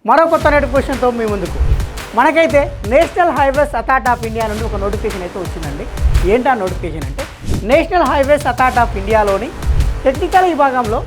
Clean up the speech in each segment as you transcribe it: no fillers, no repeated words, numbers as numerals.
మరో కొత్త నోటిఫికేషన్తో మీ ముందుకు. మనకైతే national Highways Authority of India నుండి ఒక నోటిఫికేషన్ అయితే వచ్చిందండి. ఏంటా నోటిఫికేషన్ అంటే నేషనల్ హైవేస్ అథారిటీ ఆఫ్ ఇండియాలోని టెక్నికల్ విభాగంలో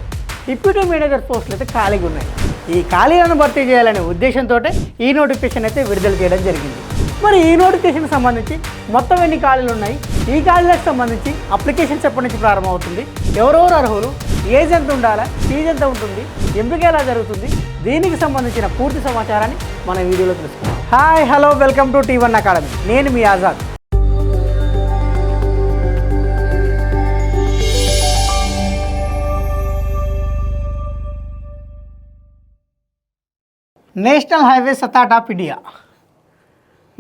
డిప్యూటీ మేనేజర్ పోస్టులు అయితే ఖాళీగా ఉన్నాయి. ఈ ఖాళీలను భర్తీ చేయాలనే ఉద్దేశంతో ఈ నోటిఫికేషన్ అయితే విడుదల చేయడం జరిగింది. మరి ఈ నోటిఫికేషన్కి సంబంధించి మొత్తం ఎన్ని ఖాళీలు ఉన్నాయి, ఈ ఖాళీలకు సంబంధించి అప్లికేషన్స్ ఎప్పటి నుంచి ప్రారంభమవుతుంది, ఎవరెవరు అర్హులు, ఏజ్ ఎంత ఉండాలా, ఫీజు ఎంత ఉంటుంది, ఎంపిక ఎలా జరుగుతుంది, దీనికి సంబంధించిన పూర్తి సమాచారాన్ని మన వీడియోలో తెలుసుకుందాం. Hi hello welcome to T1 academy. నేను మీ Azad. National Highways Authority of India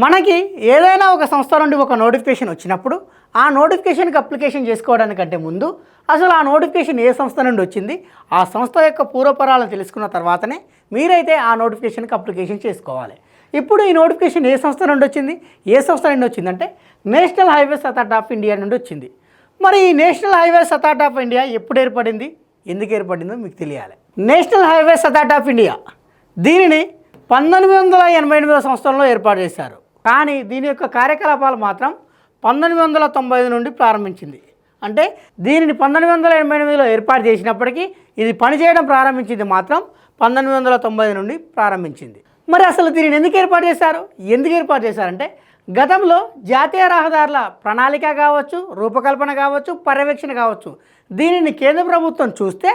మనకి ఏదైనా ఒక సంస్థ నుండి ఒక నోటిఫికేషన్ వచ్చినప్పుడు ఆ నోటిఫికేషన్కి అప్లికేషన్ చేసుకోవడానికంటే ముందు అసలు ఆ నోటిఫికేషన్ ఏ సంస్థ నుండి వచ్చింది, ఆ సంస్థ యొక్క పూర్వపరాలను తెలుసుకున్న తర్వాతనే మీరైతే ఆ నోటిఫికేషన్కి అప్లికేషన్ చేసుకోవాలి. ఇప్పుడు ఈ నోటిఫికేషన్ ఏ సంస్థ నుండి వచ్చింది, ఏ సంస్థ నుండి వచ్చిందంటే national Highways Authority of India నుండి వచ్చింది. మరి ఈ national Highways Authority of India ఎప్పుడు ఏర్పడింది, ఎందుకు ఏర్పడిందో మీకు తెలియాలి. National Highways Authority of India దీనిని 1988 సంవత్సరంలో ఏర్పాటు చేశారు. కానీ దీని యొక్క కార్యకలాపాలు మాత్రం 1995 నుండి ప్రారంభించింది. అంటే దీనిని 1988లో ఏర్పాటు చేసినప్పటికీ ఇది పనిచేయడం ప్రారంభించింది మాత్రం 1990 నుండి ప్రారంభించింది. మరి అసలు దీనిని ఎందుకు ఏర్పాటు చేశారంటే గతంలో జాతీయ రహదారుల ప్రణాళిక కావచ్చు, రూపకల్పన కావచ్చు, పర్యవేక్షణ కావచ్చు, దీనిని కేంద్ర ప్రభుత్వం చూస్తే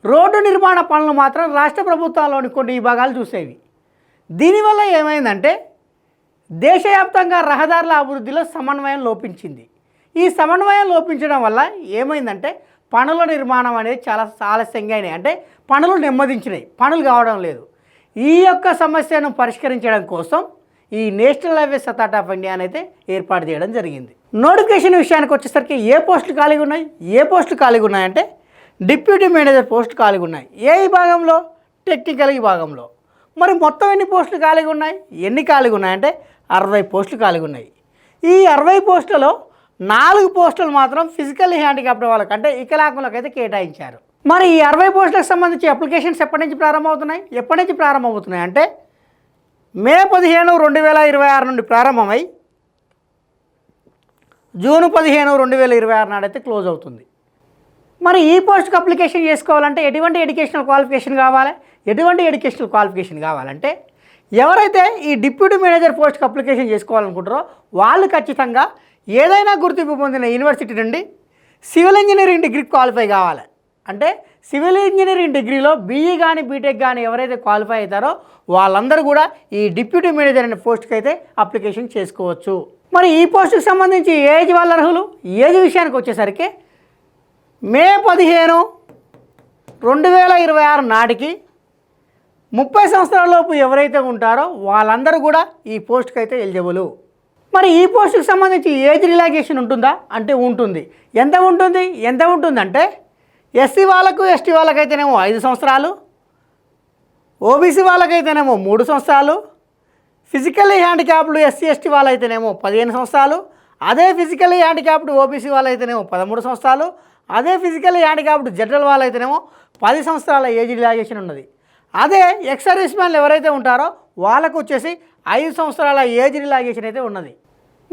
రోడ్డు నిర్మాణ పనులు మాత్రం రాష్ట్ర ప్రభుత్వాల్లోని కొన్ని విభాగాలు చూసేవి. దీనివల్ల ఏమైందంటే దేశవ్యాప్తంగా రహదారుల అభివృద్ధిలో సమన్వయం లోపించింది. ఈ సమన్వయం లోపించడం వల్ల ఏమైందంటే పనుల నిర్మాణం అనేది చాలా ఆలస్యంగా అయినాయి. అంటే పనులు నెమ్మదించినాయి, పనులు కావడం లేదు. ఈ యొక్క సమస్యను పరిష్కరించడం కోసం ఈ national Highways Authority of India అయితే ఏర్పాటు చేయడం జరిగింది. నోటిఫికేషన్ విషయానికి వచ్చేసరికి ఏ పోస్టులు ఖాళీగా ఉన్నాయంటే డిప్యూటీ మేనేజర్ పోస్టులు ఖాళీగా ఉన్నాయి. ఏ విభాగంలో? టెక్నికల్ విభాగంలో. మరి మొత్తం ఎన్ని పోస్టులు ఖాళీగా ఉన్నాయి, ఉన్నాయంటే 60 పోస్టులు ఖాళీగా ఉన్నాయి. ఈ 60 పోస్టులలో 4 పోస్టులు మాత్రం ఫిజికల్లీ హ్యాండిక్యాప్డ్ వాళ్ళకి అంటే వికలాంగులకు అయితే కేటాయించారు. మరి ఈ 60 పోస్టులకు సంబంధించి అప్లికేషన్స్ ఎప్పటి నుంచి ప్రారంభమవుతున్నాయి అంటే మే 15, 2026 నుండి ప్రారంభమై జూన్ 15, 2026 నాడైతే క్లోజ్ అవుతుంది. మరి ఈ పోస్ట్కి అప్లికేషన్ చేసుకోవాలంటే ఎటువంటి ఎడ్యుకేషనల్ క్వాలిఫికేషన్ కావాలంటే ఎవరైతే ఈ డిప్యూటీ మేనేజర్ పోస్ట్కి అప్లికేషన్ చేసుకోవాలనుకుంటారో వాళ్ళు ఖచ్చితంగా ఏదైనా గుర్తింపు పొందిన యూనివర్సిటీ నుండి సివిల్ ఇంజనీరింగ్ డిగ్రీ క్వాలిఫై కావాలి. అంటే సివిల్ ఇంజనీరింగ్ డిగ్రీలో బీఈ కానీ బీటెక్ కానీ ఎవరైతే క్వాలిఫై అవుతారో వాళ్ళందరూ కూడా ఈ డిప్యూటీ మేనేజర్ అనే పోస్ట్కి అయితే అప్లికేషన్ చేసుకోవచ్చు. మరి ఈ పోస్టుకి సంబంధించి ఏజ్ వాళ్ళ అర్హులు, ఏజ్ విషయానికి వచ్చేసరికి మే 15, 2026 నాటికి 30 సంవత్సరాలలోపు ఎవరైతే ఉంటారో వాళ్ళందరూ కూడా ఈ పోస్ట్కి అయితే ఎలిజిబుల్. మరి ఈ పోస్టుకి సంబంధించి ఏజ్ రిలాక్సేషన్ ఉంటుందా అంటే ఉంటుంది. ఎంత ఉంటుందంటే ఎస్సీ వాళ్ళకు, ఎస్టీ వాళ్ళకైతేనేమో 5 సంవత్సరాలు, ఓబీసీ వాళ్ళకైతేనేమో 3 సంవత్సరాలు, ఫిజికల్లీ హ్యాండిక్యాప్డ్ ఎస్సీ ఎస్టీ వాళ్ళైతేనేమో 15 సంవత్సరాలు, అదే ఫిజికల్లీ హ్యాండిక్యాప్డ్ ఓబీసీ వాళ్ళైతేనేమో 13 సంవత్సరాలు, అదే ఫిజికల్లీ హ్యాండిక్యాప్డ్ జనరల్ వాళ్ళైతేనేమో 10 సంవత్సరాల ఏజ్ రిలాక్సేషన్ ఉన్నది. అదే ఎక్స్ సర్వీస్ మ్యాన్లు ఎవరైతే ఉంటారో వాళ్ళకు వచ్చేసి 5 సంవత్సరాల ఏజ్ రిలాక్సేషన్ అయితే ఉన్నది.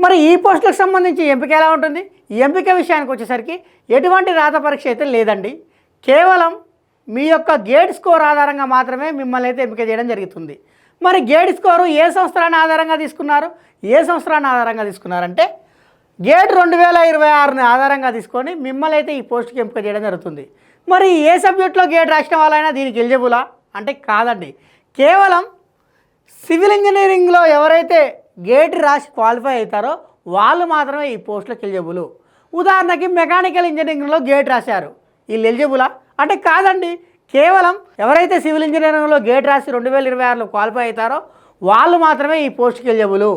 మరి ఈ పోస్టులకు సంబంధించి ఎంపిక ఎలా ఉంటుంది? ఈ ఎంపిక విషయానికి వచ్చేసరికి ఎటువంటి రాత పరీక్ష అయితే లేదండి. కేవలం మీ యొక్క గేట్ స్కోర్ ఆధారంగా మాత్రమే మిమ్మల్ని అయితే ఎంపిక చేయడం జరుగుతుంది. మరి గేట్ స్కోరు ఏ సంవత్సరాన్ని ఆధారంగా తీసుకున్నారంటే గేట్ 2026ని ఆధారంగా తీసుకొని మిమ్మల్ని అయితే ఈ పోస్టుకి ఎంపిక చేయడం జరుగుతుంది. మరి ఏ సబ్జెక్టులో గేట్ రాసిన వాళ్ళైనా దీనికి ఎలిజిబులా అంటే కాదండి. కేవలం సివిల్ ఇంజనీరింగ్లో ఎవరైతే గేట్ రాసి క్వాలిఫై అవుతారో వాళ్ళు మాత్రమే ఈ పోస్టులకు ఎలిజిబుల్. ఉదాహరణకి మెకానికల్ ఇంజనీరింగ్లో గేట్ రాశారు, వీళ్ళు ఎలిజిబులా అంటే కాదండి. కేవలం ఎవరైతే సివిల్ ఇంజనీరింగ్లో గేట్ రాసి 2026లో క్వాలిఫై అవుతారో వాళ్ళు మాత్రమే ఈ పోస్ట్కి ఎలిజిబుల్.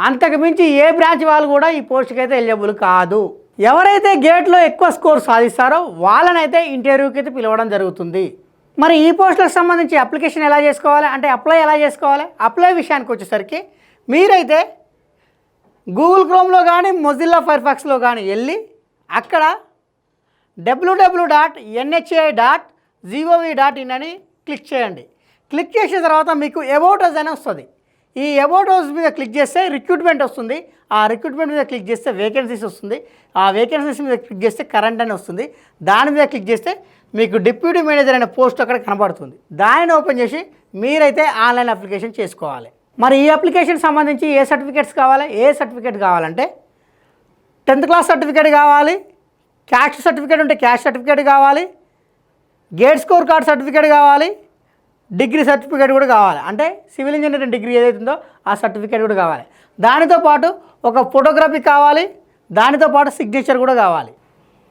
అంతకు మించి ఏ బ్రాంచ్ వాళ్ళు కూడా ఈ పోస్ట్కి అయితే ఎలిజిబుల్ కాదు. ఎవరైతే గేట్లో ఎక్కువ స్కోర్ సాధిస్తారో వాళ్ళనైతే ఇంటర్వ్యూకి అయితే పిలవడం జరుగుతుంది. మరి ఈ పోస్టులకు సంబంధించి అప్లికేషన్ ఎలా చేసుకోవాలి అంటే అప్లై విషయానికి వచ్చేసరికి మీరైతే గూగుల్ క్రోమ్లో కానీ మొజిల్లా ఫైర్ఫాక్స్లో కానీ వెళ్ళి అక్కడ www.nha.gov.in అని క్లిక్ చేయండి. క్లిక్ చేసిన తర్వాత మీకు అబౌట్ అస్ అని వస్తుంది. ఈ అబౌట్ అస్ మీద క్లిక్ చేస్తే రిక్రూట్మెంట్ వస్తుంది. ఆ రిక్రూట్మెంట్ మీద క్లిక్ చేస్తే వేకెన్సీస్ వస్తుంది. ఆ వేకెన్సీస్ మీద క్లిక్ చేస్తే కరెంట్ అని వస్తుంది. దాని మీద క్లిక్ చేస్తే మీకు డిప్యూటీ మేనేజర్ అనే పోస్ట్ అక్కడ కనబడుతుంది. దానిని ఓపెన్ చేసి మీరైతే ఆన్లైన్ అప్లికేషన్ చేసుకోవాలి. మరి ఈ అప్లికేషన్ సంబంధించి ఏ సర్టిఫికేట్స్ కావాలి? ఏ సర్టిఫికేట్ కావాలంటే 10th క్లాస్ సర్టిఫికేట్ కావాలి, క్యాస్ట్ సర్టిఫికేట్ ఉంటే క్యాస్ట్ సర్టిఫికేట్ కావాలి, గేట్ స్కోర్ కార్డ్ సర్టిఫికేట్ కావాలి, డిగ్రీ సర్టిఫికేట్ కూడా కావాలి. అంటే సివిల్ ఇంజనీరింగ్ డిగ్రీ ఏదైతుందో ఆ సర్టిఫికేట్ కూడా కావాలి. దానితో పాటు ఒక ఫోటోగ్రఫీ కావాలి, దానితో పాటు సిగ్నేచర్ కూడా కావాలి.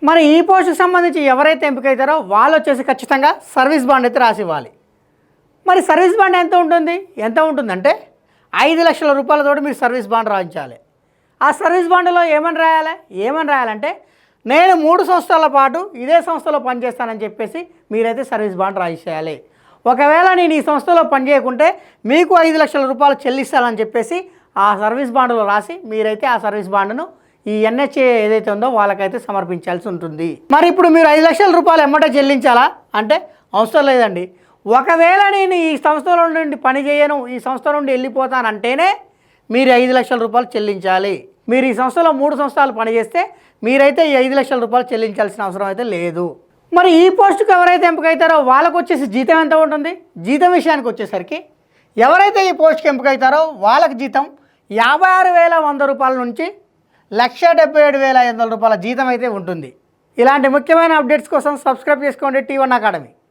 మరి ఈ పోస్ట్కి సంబంధించి ఎవరైతే ఎంపిక అవుతారో వాళ్ళు వచ్చేసి ఖచ్చితంగా సర్వీస్ బాండ్ అయితే రాసి ఇవ్వాలి. మరి సర్వీస్ బాండ్ ఎంత ఉంటుందంటే 5 లక్షల రూపాయలతో మీరు సర్వీస్ బాండ్ రాయించాలి. ఆ సర్వీస్ బాండ్లో ఏమని రాయాలంటే నేను 3 సంవత్సరాల పాటు ఇదే సంస్థలో పనిచేస్తానని చెప్పేసి మీరైతే సర్వీస్ బాండ్ రాయించేయాలి. ఒకవేళ నేను ఈ సంస్థలో పనిచేయకుంటే మీకు 5 లక్షల రూపాయలు చెల్లిస్తానని చెప్పేసి ఆ సర్వీస్ బాండ్లో రాసి మీరైతే ఆ సర్వీస్ బాండ్ను ఈ NHA ఏదైతే ఉందో వాళ్ళకైతే సమర్పించాల్సి ఉంటుంది. మరి ఇప్పుడు మీరు 5 లక్షల రూపాయలు ఎమ్మటే చెల్లించాలా అంటే అవసరం లేదండి. ఒకవేళ నేను ఈ సంస్థలో నుండి పని చేయను, ఈ సంస్థ నుండి వెళ్ళిపోతానంటేనే మీరు 5 లక్షల రూపాయలు చెల్లించాలి. మీరు ఈ సంస్థలో 3 సంవత్సరాలు పనిచేస్తే మీరైతే ఈ 5 లక్షల రూపాయలు చెల్లించాల్సిన అవసరం అయితే లేదు. మరి ఈ పోస్టుకు ఎవరైతే ఎంపిక అవుతారో వాళ్ళకు వచ్చేసి జీతం ఎంత ఉంటుంది? జీతం విషయానికి వచ్చేసరికి ఎవరైతే ఈ పోస్ట్కి ఎంపిక అవుతారో వాళ్ళకి జీతం 56,100 రూపాయల నుంచి 1,77,500 రూపాయల జీతం అయితే ఉంటుంది. ఇలాంటి ముఖ్యమైన అప్డేట్స్ కోసం సబ్స్క్రైబ్ చేసుకోండి T1 అకాడమీ.